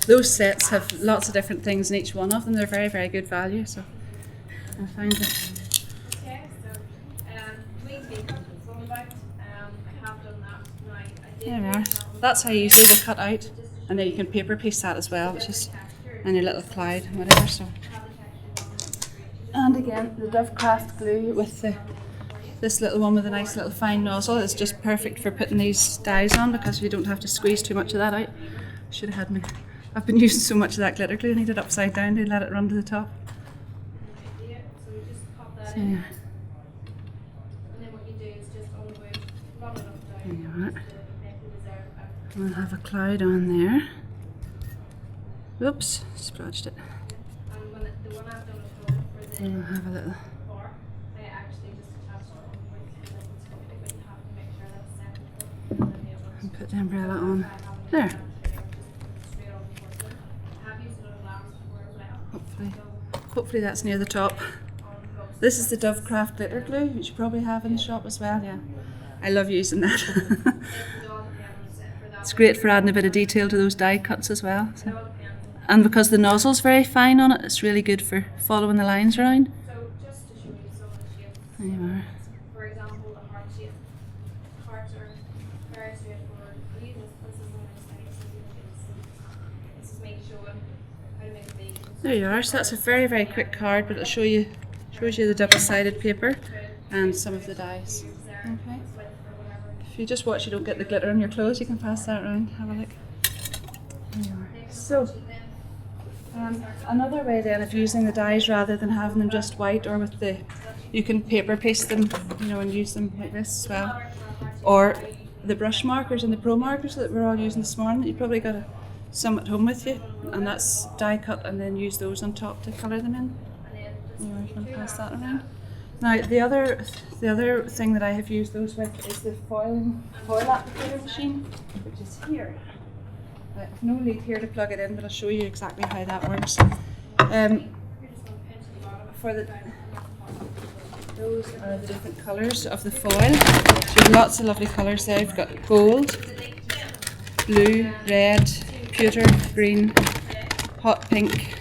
those sets have lots of different things in each one of them. They're very, very good value. So I find it. Okay, so we take up it's all about. I have done that. Right, I did. There we are. That's how easily they cut out, and then you can paper piece that as well, which is in your little cloud and whatever. So. And again, the Dovecraft glue with this little one with a nice little fine nozzle is just perfect for putting these dies on, because you don't have to squeeze too much of that out. Should have had me. I've been using so much of that glitter glue, I need it upside down to let it run to the top. So, yeah. And then what you do is just on the wood, rub it up down. There you are. We'll have a cloud on there. Whoops, splodged it. And when the one I've done at home for the We'll have a little. bar, I actually just attached it on the wood, and then it's going to be, but you have to make sure that's set and then the other And put the umbrella on there. straight on the porcelain. I have used it on lamps before as well. Hopefully that's near the top. This is the Dovecraft glitter glue, which you probably have in the shop as well. Yeah, I love using that. It's great for adding a bit of detail to those die cuts as well. So. And because the nozzle's very fine on it, it's really good for following the lines around. So just to show you some of the shapes. There you are. For example, the heart shape. Hearts are very straightforward. This is a nice way, so you can see. This is me showing how to make a bee. There you are. So that's a very, very quick card, but it'll show you the double-sided paper and some of the dies. Okay. If you just watch you don't get the glitter on your clothes, you can pass that around. Have a look. There you are. So. Another way then of using the dies rather than having them just white, or with you can paper paste them, and use them like this as well. Or the brush markers and the pro markers that we're all using this morning, you probably got some at home with you, and that's die cut, and then use those on top to colour them in. You can pass that around. Now the other thing that I have used those with is the foil applicator machine, which is here. I have no lead here to plug it in, but I'll show you exactly how that works. Those are the different colours of the foil. So there's lots of lovely colours there. You've got gold, blue, red, pewter, green, hot pink,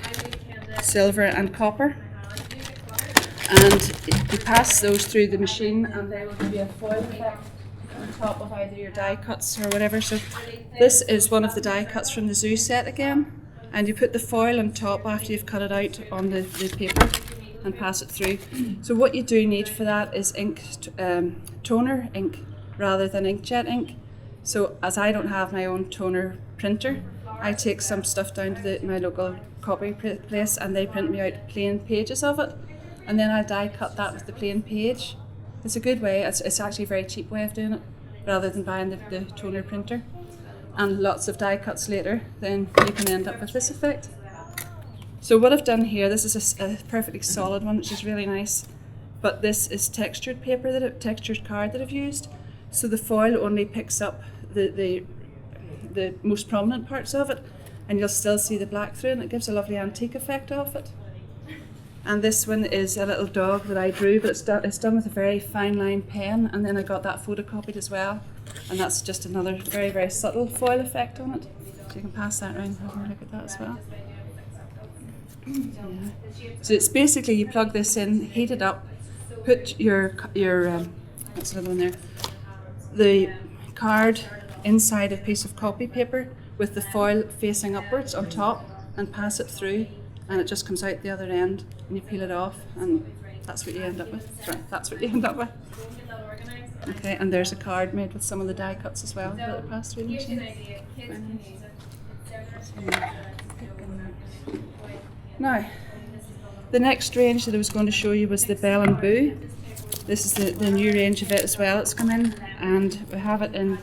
silver and copper. And you pass those through the machine and they will give you a foil effect on top of either your die cuts or whatever. So this is one of the die cuts from the zoo set again, and you put the foil on top after you've cut it out on the paper and pass it through. So what you do need for that is ink, toner ink rather than inkjet ink. So as I don't have my own toner printer, I take some stuff down to my local copy place and they print me out plain pages of it, and then I die cut that with the plain page. It's a good way, it's actually a very cheap way of doing it, rather than buying the toner printer. And lots of die cuts later, then you can end up with this effect. So what I've done here, this is a perfectly solid one, which is really nice, but this is textured paper, textured card that I've used. So the foil only picks up the most prominent parts of it, and you'll still see the black through, and it gives a lovely antique effect off it. And this one is a little dog that I drew, but it's done with a very fine line pen, and then I got that photocopied as well. And that's just another very, very subtle foil effect on it. So you can pass that around and have a look at that as well. Yeah. So it's basically, you plug this in, heat it up, put your what's another one there? The card inside a piece of copy paper with the foil facing upwards on top, and pass it through, and it just comes out the other end, and you peel it off, and that's what you end up with. Sorry, that's what you end up with. Okay, and there's a card made with some of the die cuts as well that are passed through the machine. Now, the next range that I was going to show you was the Bell and Boo. This is the new range of it as well. It's come in, and we have it in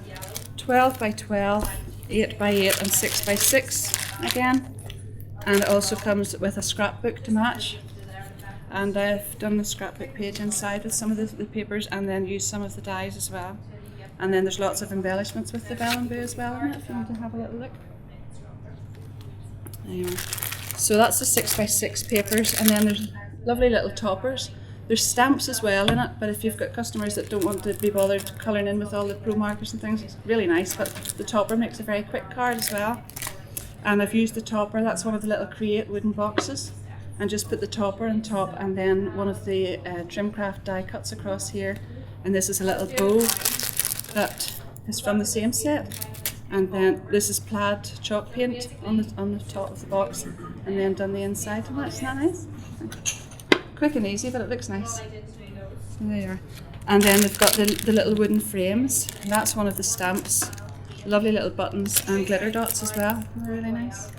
12 by 12, 8 by 8 and 6 by 6 again. And it also comes with a scrapbook to match. And I've done the scrapbook page inside with some of the papers, and then used some of the dies as well. And then there's lots of embellishments with the Bell and Boo as well in it, if you want to have a little look. There you are. So that's the 6 by 6 papers, and then there's lovely little toppers. There's stamps as well in it, but if you've got customers that don't want to be bothered colouring in with all the pro markers and things, it's really nice, but the topper makes a very quick card as well. And I've used the topper, that's one of the little Create wooden boxes, and just put the topper on top, and then one of the Trimcraft die cuts across here. And this is a little bow that is from the same set. And then this is plaid chalk paint on the top of the box, and then done the inside. And that's not nice. Quick and easy, but it looks nice. So there you are. And then they've got the little wooden frames. And that's one of the stamps. Lovely little buttons and glitter dots as well. They're really nice.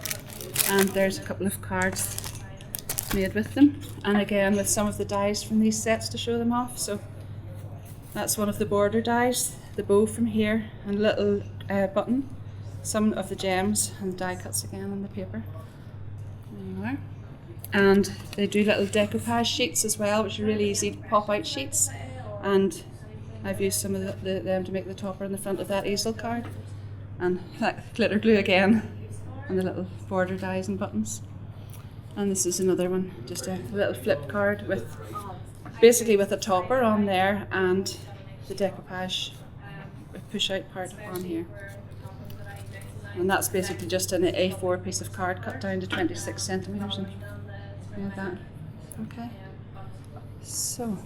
And there's a couple of cards made with them. And again with some of the dies from these sets to show them off. So that's one of the border dies, the bow from here, and a little button, some of the gems and die cuts again on the paper. There you are. And they do little decoupage sheets as well, which are really easy to pop out sheets. And I've used some of them to make the topper in the front of that easel card. And that glitter glue again, and the little border dies and buttons. And this is another one, just a little flip card with basically with a topper on there and the decoupage push out part on here. And that's basically just an A4 piece of card cut down to 26 centimetres and like that. Okay. So,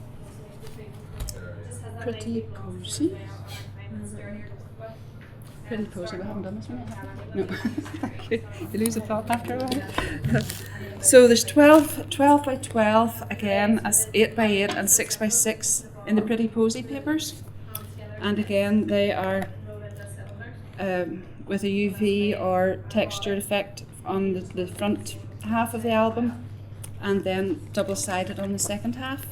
pretty posy. Pretty posy, we haven't done this one yet. No. Thank you. You lose the plot after a while. So there's 12 by 12 again, as 8 by 8 and 6 by 6 in the Pretty Posy papers. And again, they are with a UV or textured effect on the front half of the album, and then double-sided on the second half.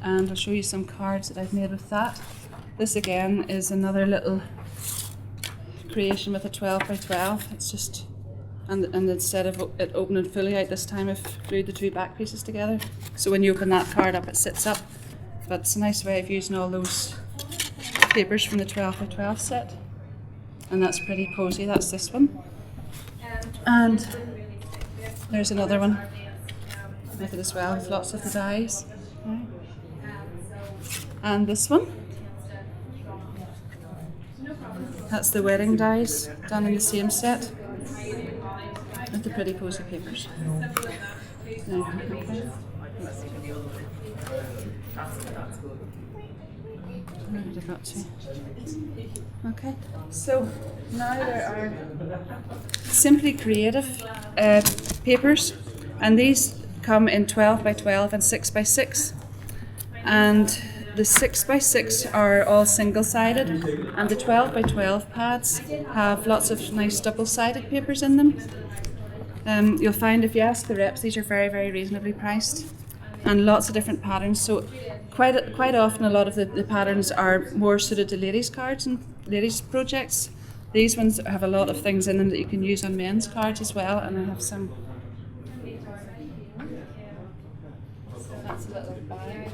And I'll show you some cards that I've made with that. This again is another little creation with a 12 by 12. It's just, and instead of it opening fully out this time, I've glued the two back pieces together. So when you open that card up, it sits up. But it's a nice way of using all those papers from the 12 by 12 set. And that's Pretty Posy, that's this one. And there's another one with it as well, with lots of the dies. Right. And this one, that's the wedding dies done in the same set with the Pretty Posy papers. There, okay. Where did I got to? Okay, so now there are Simply Creative papers, and these come in 12 by 12 and 6 by 6. And the 6 by 6 are all single-sided, and the 12 by 12 pads have lots of nice double-sided papers in them. You'll find if you ask the reps, these are very, very reasonably priced, and lots of different patterns. So quite often a lot of the patterns are more suited to ladies' cards and ladies' projects. These ones have a lot of things in them that you can use on men's cards as well, and I have some. That's a little bag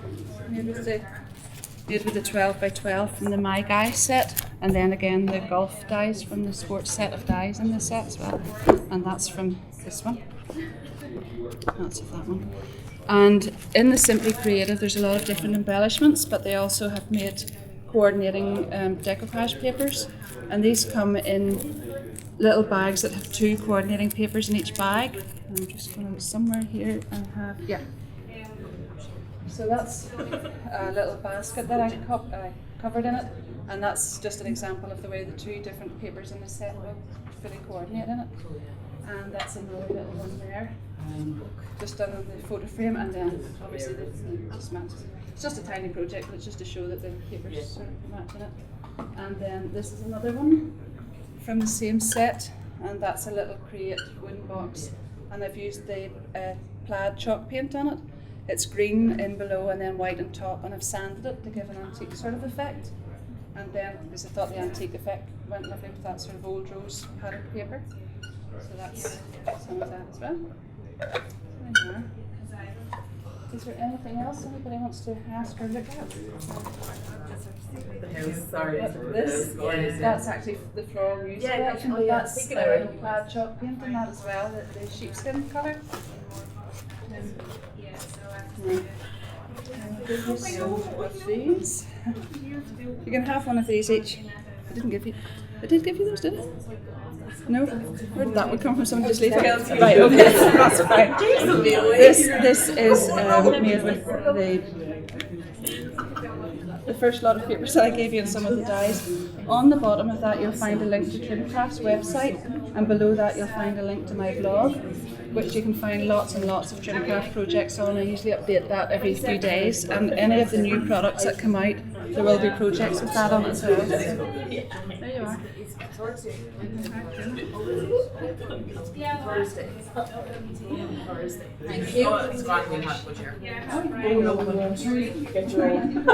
made with the 12 by 12 from the My Guy set, and then again the golf dies from the sports set of dies in this set as well, and that's from this one. That's that one. And in the Simply Creative there's a lot of different embellishments, but they also have made coordinating decoupage papers, and these come in little bags that have 2 coordinating papers in each bag. I'm just going to somewhere here and have, yeah. So that's a little basket that I covered in it, and that's just an example of the way the 2 different papers in the set will fully coordinate in it. And that's another little one there, just done on the photo frame, and then obviously just matches. It's just a tiny project, but it's just to show that the papers sort of match in it. And then this is another one from the same set, and that's a little Create wooden box, and I've used the plaid chalk paint on it. It's green in below and then white on top, and I've sanded it to give an antique sort of effect. And then, because I thought the antique effect went lovely with that sort of old rose patterned paper. So that's some of that as well. There you are. Is there anything else anybody wants to ask or look at? The house, sorry. That's actually the floral news collection, but that's plaid chalk paint in that as well, the sheepskin colour. Of these. You can have one of these each. I didn't give you. I did give you those, did I? No? Where did that one come from? Someone just leave it? Right, okay, that's fine. This is made with the first lot of papers that I gave you and some of the dyes. On the bottom of that you'll find a link to Trimcraft's website, and below that you'll find a link to my blog, which you can find lots and lots of Trimcraft projects on. I usually update that every few days, and any of the new products that come out, there will be projects with that on it as well. There you are. Thank you. It's got me hot here. Get your own.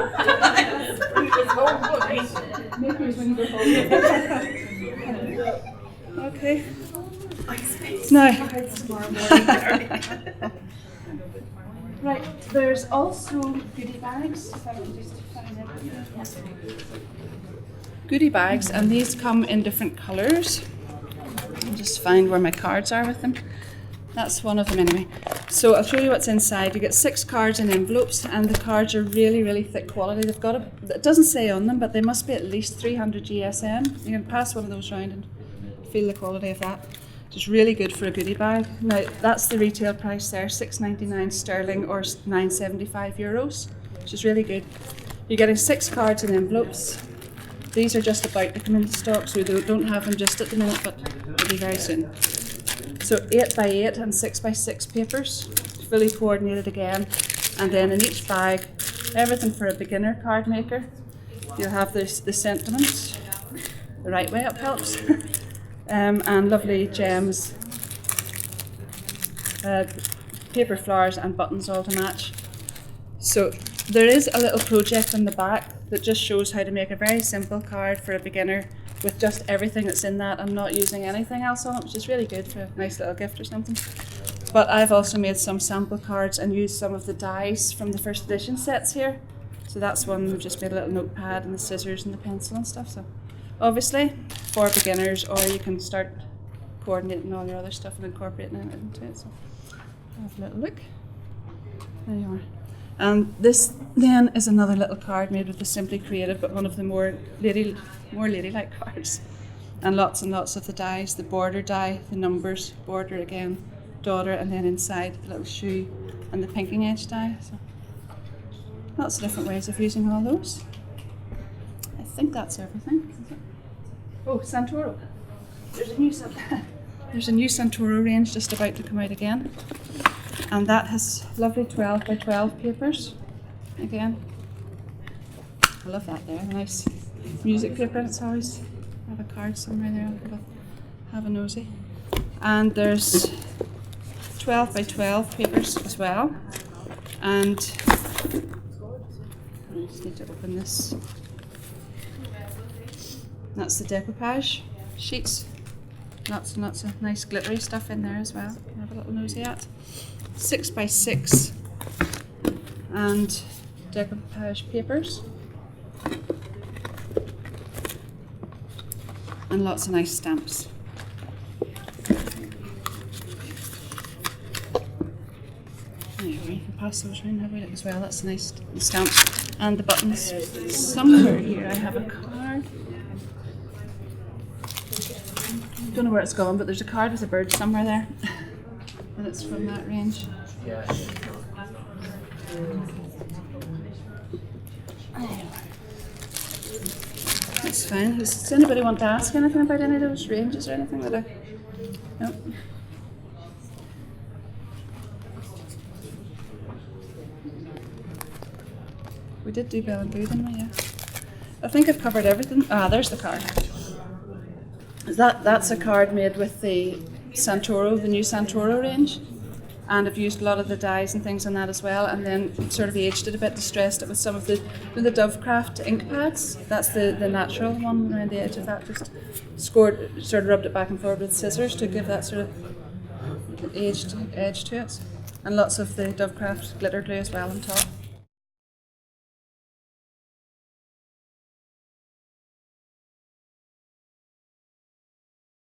Okay. Now, right, there's also goodie bags. If I can just find it. Goodie bags, and these come in different colours. I'll just find where my cards are with them. That's one of them anyway. So I'll show you what's inside. You get 6 cards in envelopes, and the cards are really, really thick quality. They've got it doesn't say on them, but they must be at least 300 GSM. You can pass one of those around and feel the quality of that. It's really good for a goodie bag. Now that's the retail price there, €6.99 sterling or €9.75, which is really good. You're getting 6 cards in envelopes. These are just about to come into stock, so we don't have them just at the minute, but they'll be very soon. So 8x8 and 6x6 papers, fully coordinated again, and then in each bag, everything for a beginner card maker. You'll have the sentiments, the right way up helps, and lovely gems, paper flowers and buttons all to match. So there is a little project on the back that just shows how to make a very simple card for a beginner with just everything that's in that and not using anything else on it, which is really good for a nice little gift or something. But I've also made some sample cards and used some of the dies from the first edition sets here. So that's one we've just made a little notepad and the scissors and the pencil and stuff. So obviously for beginners, or you can start coordinating all your other stuff and incorporating it into it. So have a little look. There you are. And this then is another little card made with the Simply Creative, but one of the more ladylike cards. And lots of the dies, the border die, the numbers, border again, daughter, and then inside the little shoe and the pinking edge die. So lots of different ways of using all those. I think that's everything. Oh, Santoro. There's a new Santoro range just about to come out again. And that has lovely 12x12 papers. Again, I love that there. Nice music paper. It's always, I have a card somewhere there. I'll have a nosy. And there's 12x12 papers as well. And I just need to open this. That's the decoupage sheets. Lots and lots of nice glittery stuff in there as well. Have a little nosy at. 6x6 and decoupage papers. And lots of nice stamps. Anyway, you can pass those around and have a look as well. That's nice stamps. And the buttons. Somewhere here I have a card. Don't know where it's gone, but there's a card with a bird somewhere there. And it's from that range. That's fine. Does anybody want to ask anything about any of those ranges or anything that I... No. We did do Bell and Boo, didn't we? Yeah. I think I've covered everything. Ah, there's the card. That's a card made with the Santoro, the new Santoro range, and I've used a lot of the dyes and things on that as well, and then sort of aged it a bit, distressed it with some of the Dovecraft ink pads. That's the natural one around the edge of that, just sort of rubbed it back and forth with scissors to give that sort of aged edge to it, and lots of the Dovecraft glitter glue as well on top.